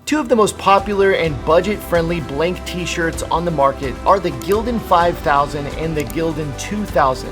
Two of the most popular and budget-friendly blank t-shirts on the market are the Gildan 5000 and the Gildan 2000.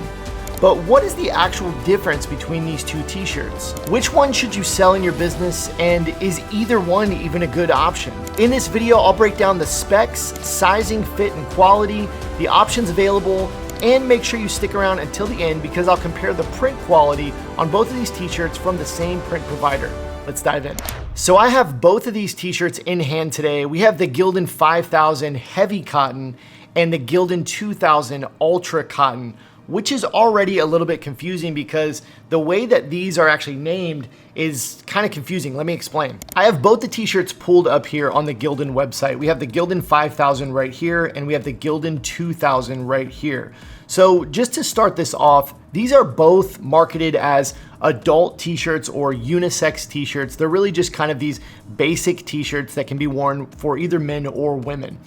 But what is the actual difference between these two t-shirts? Which one should you sell in your business, and is either one even a good option? In this video, I'll break down the specs, sizing, fit, and quality, the options available, and make sure you stick around until the end because I'll compare the print quality on both of these t-shirts from the same print provider. Let's dive in. So I have both of these t-shirts in hand today. We have the Gildan 5000 Heavy Cotton and the Gildan 2000 Ultra Cotton, which is already a little bit confusing because the way that these are actually named is kind of confusing. Let me explain. I have both the t-shirts pulled up here on the Gildan website. We have the Gildan 5000 right here, and we have the Gildan 2000 right here. So just to start this off, these are both marketed as adult t-shirts or unisex t-shirts. They're really just kind of these basic t-shirts that can be worn for either men or women.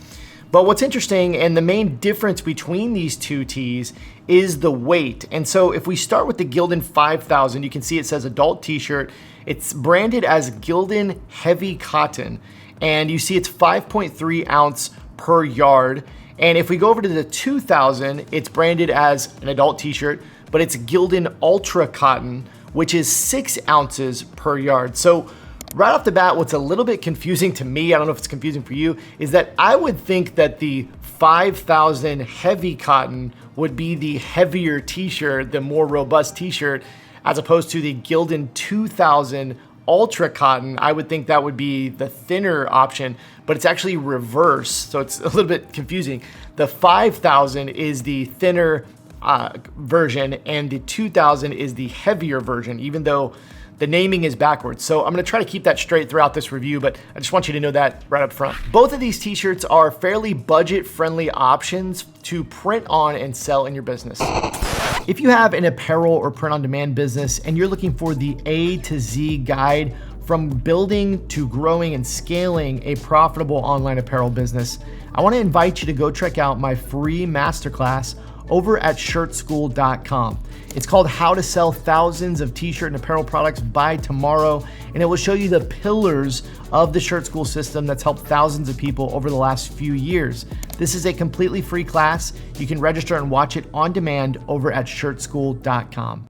But what's interesting, and the main difference between these two tees, is the weight. And so if we start with the Gildan 5000, you can see it says adult t-shirt. It's branded as Gildan Heavy Cotton, and you see it's 5.3 ounce per yard. And if we go over to the 2000, it's branded as an adult t-shirt, but it's Gildan Ultra Cotton, which is 6 ounces per yard. So right off the bat, what's a little bit confusing to me, I don't know if it's confusing for you, is that I would think that the 5000 Heavy Cotton would be the heavier t-shirt, the more robust t-shirt, as opposed to the Gildan 2000 Ultra Cotton. I would think that would be the thinner option, but it's actually reverse, so it's a little bit confusing. The 5000 is the thinner version, and the 2000 is the heavier version, even though the naming is backwards. So I'm gonna try to keep that straight throughout this review, but I just want you to know that right up front. Both of these t-shirts are fairly budget-friendly options to print on and sell in your business. If you have an apparel or print-on-demand business and you're looking for the A to Z guide from building to growing and scaling a profitable online apparel business, I wanna invite you to go check out my free masterclass over at shirtschool.com. It's called How to Sell Thousands of T-shirt and Apparel Products by Tomorrow, and it will show you the pillars of the Shirt School system that's helped thousands of people over the last few years. This is a completely free class. You can register and watch it on demand over at shirtschool.com.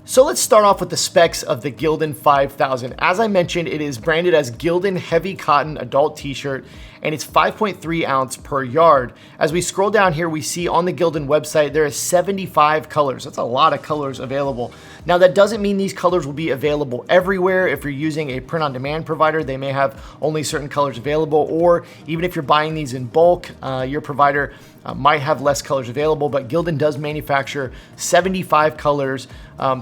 So let's start off with the specs of the Gildan 5000. As I mentioned, it is branded as Gildan Heavy Cotton Adult T-shirt, and it's 5.3 ounce per yard. As we scroll down here, we see on the Gildan website, there is 75 colors. That's a lot of colors available. Now that doesn't mean these colors will be available everywhere. If you're using a print-on-demand provider, they may have only certain colors available, or even if you're buying these in bulk, your provider might have less colors available, but Gildan does manufacture 75 colors.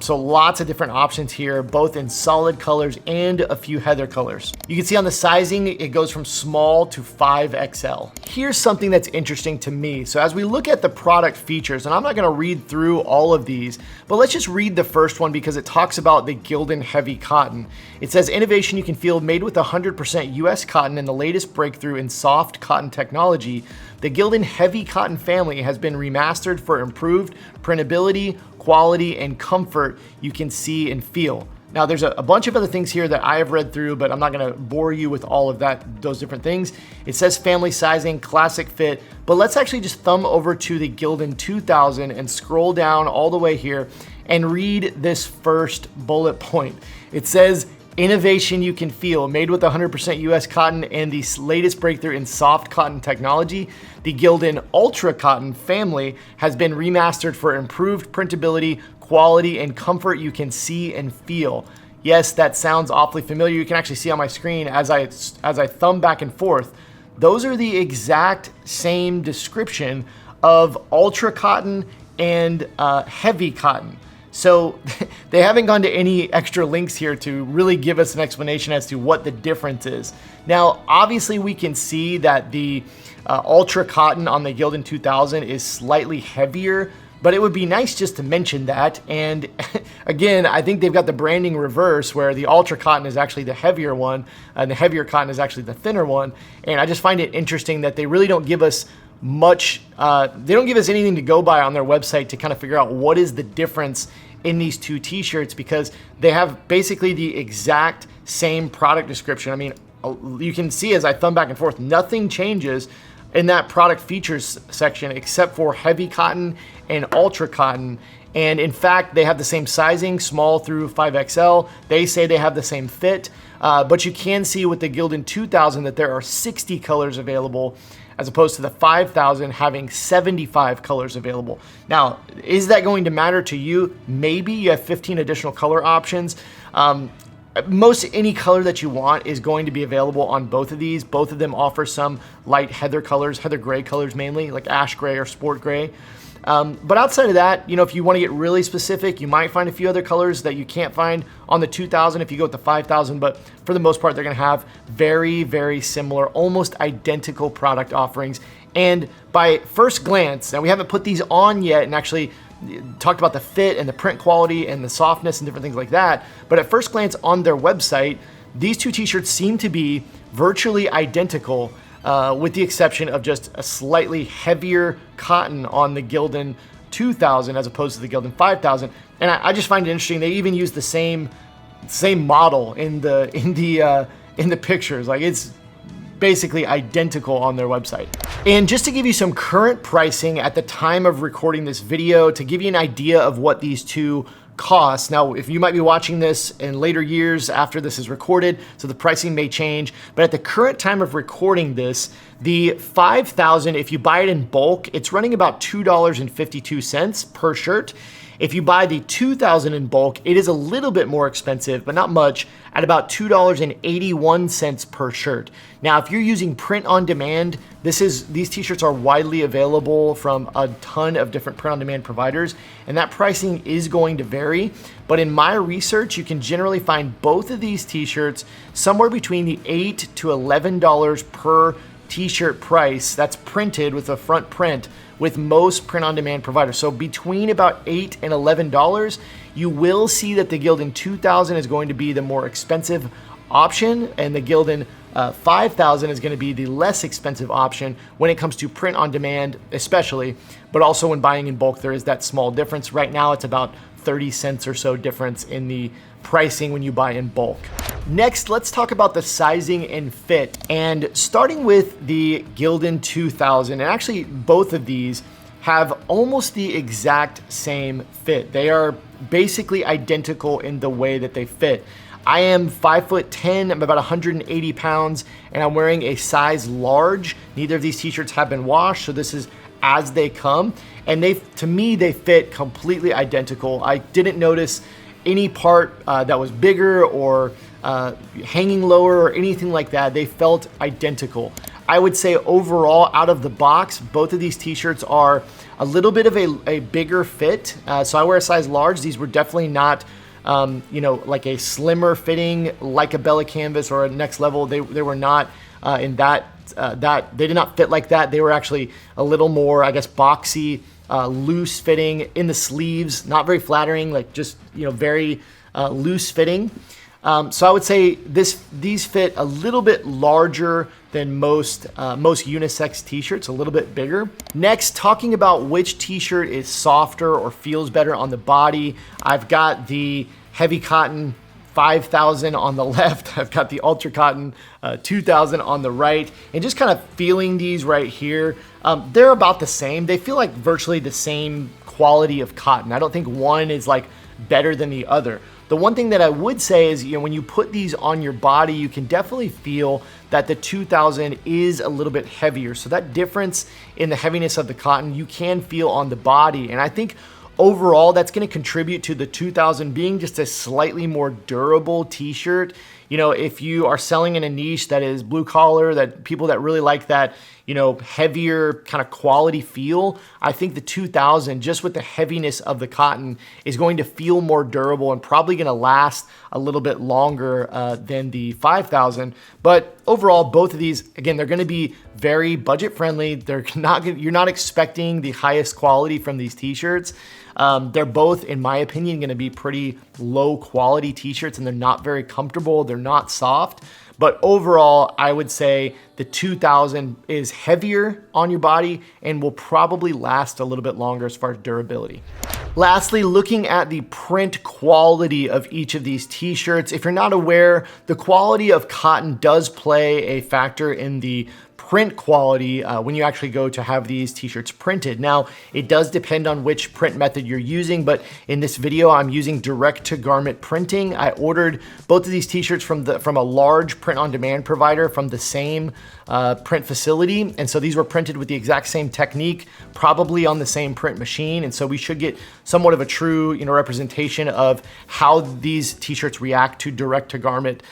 So lots of different options here, both in solid colors and a few heather colors. You can see on the sizing, it goes from small to 5XL. Here's something that's interesting to me. So as we look at the product features, and I'm not gonna read through all of these, but let's just read the first one because it talks about the Gildan Heavy Cotton. It says, innovation you can feel made with 100% US cotton and the latest breakthrough in soft cotton technology. The Gildan Heavy Cotton family has been remastered for improved printability, quality, and comfort you can see and feel. Now there's a bunch of other things here that I have read through, but I'm not gonna bore you with all of those different things. It says family sizing, classic fit, but let's actually just thumb over to the Gildan 2000 and scroll down all the way here and read this first bullet point. It says, innovation you can feel, made with 100% US cotton and the latest breakthrough in soft cotton technology. The Gildan Ultra Cotton family has been remastered for improved printability, quality, and comfort you can see and feel. Yes, that sounds awfully familiar. You can actually see on my screen as I thumb back and forth, those are the exact same description of Ultra Cotton and Heavy Cotton. So they haven't gone to any extra links here to really give us an explanation as to what the difference is. Now, obviously we can see that the Ultra Cotton on the Gildan 2000 is slightly heavier, but it would be nice just to mention that. And again, I think they've got the branding reverse where the Ultra Cotton is actually the heavier one and the heavier cotton is actually the thinner one. And I just find it interesting that they really don't give us much, they don't give us anything to go by on their website to kind of figure out what is the difference in these two t-shirts, because they have basically the exact same product description. I mean, you can see as I thumb back and forth, nothing changes in that product features section except for heavy cotton and ultra cotton. And in fact, they have the same sizing, small through 5XL. They say they have the same fit, but you can see with the Gildan 2000 that there are 60 colors available, as opposed to the 5000 having 75 colors available. Now, is that going to matter to you? Maybe. You have 15 additional color options. Most any color that you want is going to be available on both of these. Both of them offer some light heather colors, heather gray colors mainly, like ash gray or sport gray. But outside of that, if you want to get really specific, you might find a few other colors that you can't find on the 2000 if you go with the 5000, but for the most part, they're going to have very, very similar, almost identical product offerings. And by first glance, now we haven't put these on yet and actually talked about the fit and the print quality and the softness and different things like that, but at first glance on their website, these two t-shirts seem to be virtually identical, with the exception of just a slightly heavier cotton on the Gildan 2000 as opposed to the Gildan 5000. And I just find it interesting. They even use the same model in the pictures. Like, it's basically identical on their website. And just to give you some current pricing at the time of recording this video, to give you an idea of what these two cost. Now, if you might be watching this in later years after this is recorded, so the pricing may change, but at the current time of recording this, the 5000, if you buy it in bulk, it's running about $2.52 per shirt. If you buy the 2000 in bulk, it is a little bit more expensive, but not much, at about $2.81 per shirt. Now, if you're using print on demand, these t-shirts are widely available from a ton of different print on demand providers, and that pricing is going to vary. But in my research, you can generally find both of these t-shirts somewhere between the $8 to $11 per t-shirt price that's printed with a front print with most print on demand providers. So between about $8 and $11, you will see that the Gildan 2000 is going to be the more expensive option, and the Gildan 5000 is going to be the less expensive option when it comes to print on demand, especially, but also when buying in bulk, there is that small difference. Right now, it's about 30 cents or so difference in the pricing when you buy in bulk. Next, let's talk about the sizing and fit. And starting with the Gildan 2000, and actually both of these have almost the exact same fit. They are basically identical in the way that they fit. I am 5'10", I'm about 180 pounds, and I'm wearing a size large. Neither of these t-shirts have been washed, so this is as they come. And to me, they fit completely identical. I didn't notice any part that was bigger or hanging lower or anything like that. They felt identical. I would say overall, out of the box, both of these t-shirts are a little bit of a bigger fit. So I wear a size large. These were definitely not like a slimmer fitting, like a Bella Canvas or a Next Level. They were not in that they did not fit like that. They were actually a little more, I guess, boxy, loose fitting in the sleeves, not very flattering, like just very loose fitting. So I would say these fit a little bit larger than most unisex t-shirts, a little bit bigger. Next, talking about which t-shirt is softer or feels better on the body, I've got the heavy cotton 5000 on the left. I've got the ultra cotton 2000 on the right, and just kind of feeling these right here. They're about the same. They feel like virtually the same quality of cotton. I don't think one is like better than the other. The one thing that I would say is, when you put these on your body, you can definitely feel that the 2000 is a little bit heavier. So that difference in the heaviness of the cotton, you can feel on the body. And I think overall, that's going to contribute to the 2000 being just a slightly more durable t-shirt. If you are selling in a niche that is blue collar, that people that really like that, heavier kind of quality feel, I think the 2000, just with the heaviness of the cotton, is going to feel more durable and probably going to last a little bit longer than the 5000. But overall, both of these, again, they're going to be very budget friendly. You're not expecting the highest quality from these t-shirts. They're both, in my opinion, going to be pretty low quality t-shirts, and they're not very comfortable. They're not soft. But overall, I would say the 2000 is heavier on your body and will probably last a little bit longer as far as durability. Lastly, looking at the print quality of each of these t-shirts. If you're not aware, the quality of cotton does play a factor in the print quality when you actually go to have these t-shirts printed. Now, it does depend on which print method you're using, but in this video, I'm using direct to garment printing. I ordered both of these t-shirts from a large print on demand provider from the same print facility. And so these were printed with the exact same technique, probably on the same print machine. And so we should get somewhat of a true, representation of how these t-shirts react to direct to garment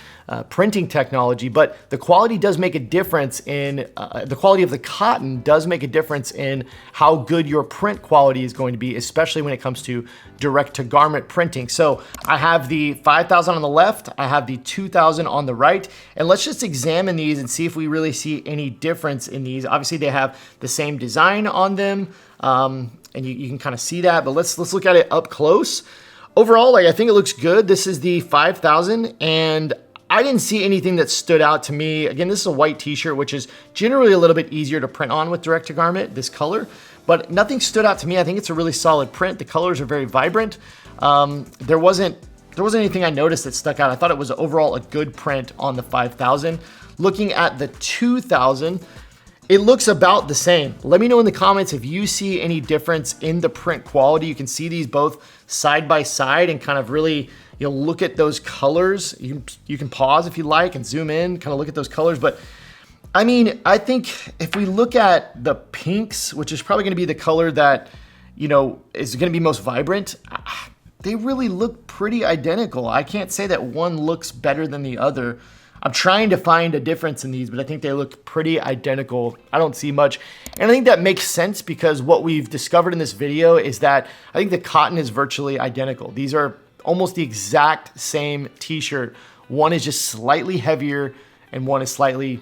printing technology. But the quality does make a difference in, the quality of the cotton does make a difference in how good your print quality is going to be, especially when it comes to direct to garment printing. So I have the 5,000 on the left, I have the 2,000 on the right, and let's just examine these and see if we really see any difference in these. Obviously they have the same design on them, and you can kind of see that, but let's look at it up close. Overall, I think it looks good. This is the 5,000, and I didn't see anything that stood out to me. Again, this is a white t-shirt, which is generally a little bit easier to print on with direct to garment, this color, but nothing stood out to me. I think it's a really solid print. The colors are very vibrant. There wasn't anything I noticed that stuck out. I thought it was overall a good print on the 5,000. Looking at the 2,000, it looks about the same. Let me know in the comments if you see any difference in the print quality. You can see these both side by side and kind of really, look at those colors. You can pause if you like and zoom in, kind of look at those colors. But I mean, I think if we look at the pinks, which is probably gonna be the color that, is gonna be most vibrant, they really look pretty identical. I can't say that one looks better than the other. I'm trying to find a difference in these, but I think they look pretty identical. I don't see much. And I think that makes sense because what we've discovered in this video is that I think the cotton is virtually identical. These are almost the exact same t-shirt. One is just slightly heavier and one is slightly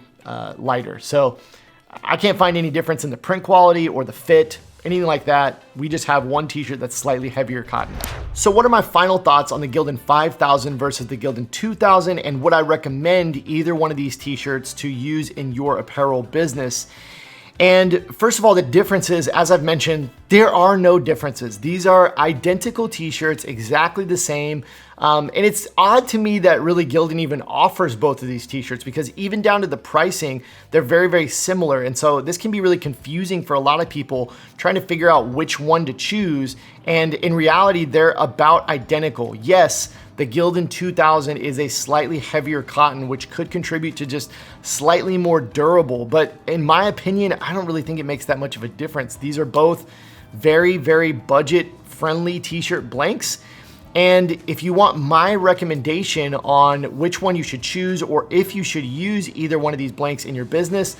lighter. So I can't find any difference in the print quality or the fit, anything like that. We just have one t-shirt that's slightly heavier cotton. So what are my final thoughts on the Gildan 5,000 versus the Gildan 2,000, and would I recommend either one of these t-shirts to use in your apparel business? And first of all, the differences, as I've mentioned, there are no differences. These are identical t-shirts, exactly the same. And it's odd to me that really Gildan even offers both of these t-shirts because even down to the pricing, they're very, very similar. And so this can be really confusing for a lot of people trying to figure out which one to choose. And in reality, they're about identical. Yes, the Gildan 2000 is a slightly heavier cotton, which could contribute to just slightly more durable. But in my opinion, I don't really think it makes that much of a difference. These are both very, very budget-friendly t-shirt blanks. And if you want my recommendation on which one you should choose or if you should use either one of these blanks in your business,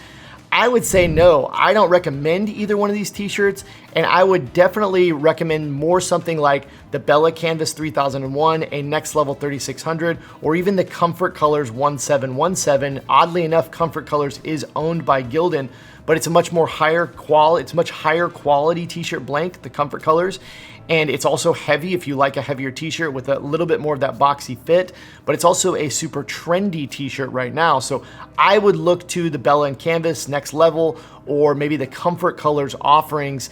I would say no. I don't recommend either one of these t-shirts, and I would definitely recommend more something like the Bella Canvas 3001, a Next Level 3600, or even the Comfort Colors 1717. Oddly enough, Comfort Colors is owned by Gildan, but it's a much higher quality t-shirt blank, the Comfort Colors. And it's also heavy if you like a heavier t-shirt with a little bit more of that boxy fit, but it's also a super trendy t-shirt right now. So I would look to the Bella and Canvas Next Level or maybe the Comfort Colors offerings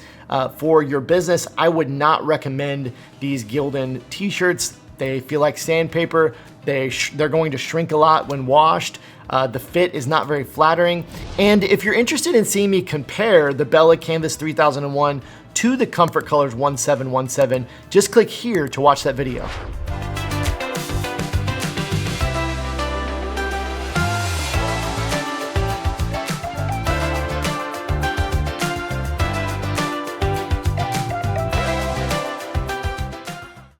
for your business. I would not recommend these Gildan t-shirts. They feel like sandpaper. They're going to shrink a lot when washed. The fit is not very flattering. And if you're interested in seeing me compare the Bella Canvas 3001 to the Comfort Colors 1717, just click here to watch that video.